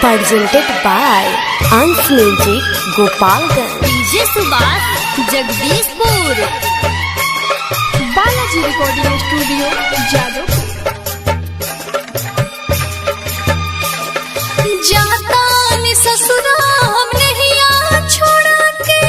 presented by Ans Music Gopalganj। DJ Subhash Jagdishpur. Balaji recording studio Jadavpur. जाता नि ससुरा हम नहीं आ छोड़ा के,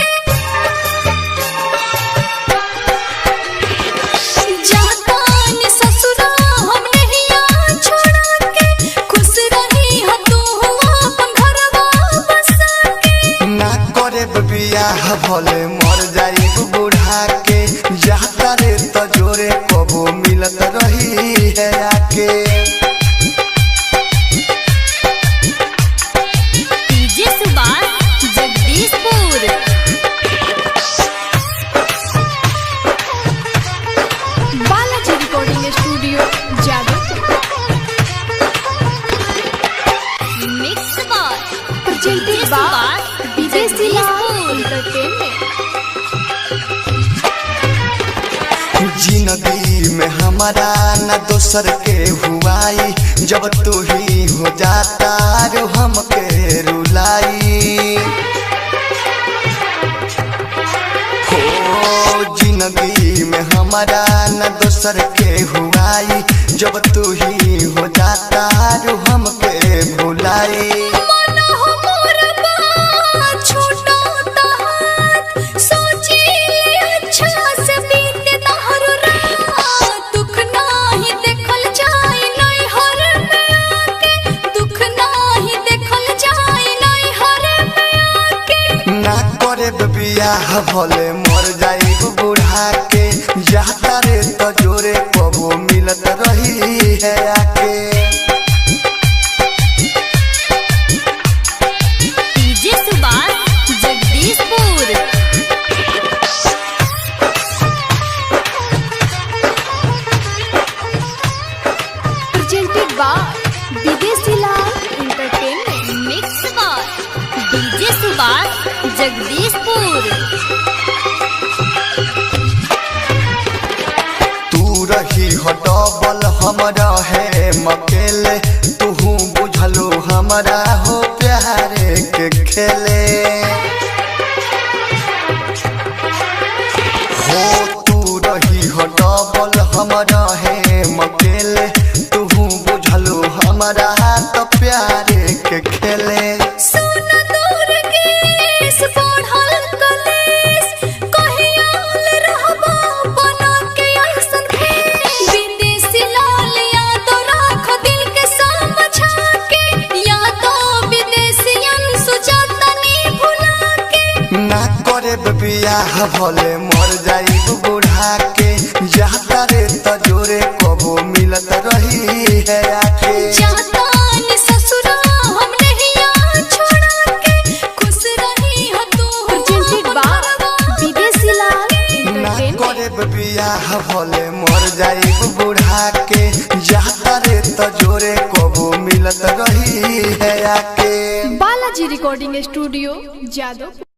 जाता नि ससुरा हम नहीं आ छोड़ा के, खुश रही हो तू अपन घरवा बसा के। ना करे बियाह भले मर जाई बूढ़ा के, जाता रे तो जोरे कबो मिलत रही है आके। DJ Subhash Jagdishpur. Balaji recording studio Jadavpur. Mix bar presented by विदेशी एंटरटेनमेंट। जिंदगी में हमारा न दोसर के हुआई, जब तू ही हो जाता रो हमके रुलाई। हो जिंदगी में हमारा न दोसर के हुआई, जब तू ही हो जाता रो हमके भुलाई। ना करे बियाह भले मर जाई बूढ़ा के, जाता रे तो जोरे कबो मिलत रही है आके। DJ Subhash Jagdishpur. presented by विदेशी एंटरटेनमेंट। मिक्स बार डीजे सुभाष जगदीशपुर। तू रही हो डबल हमरा है मकेले, तू बुझलो हमरा हो प्यारे के खेले। हो तू रही हो डबल हमरा है मकेले, तू बुझलो हमरा तो प्यारे के खेले। ना करे बियाह भले मर जाई बूढ़ा के, जाता रे तो जोरे कबो मिलत रही है आके। जाता नि ससुरा हम नहीं आ छोड़ा के, खुश रही हो तू presented by विदेशी ना एंटरटेनमेंट। करे बियाह भले मर जाई बूढ़ा के, जाता रे तो जोरे कबो मिलत रही है आके। Balaji recording studio Jadavpur.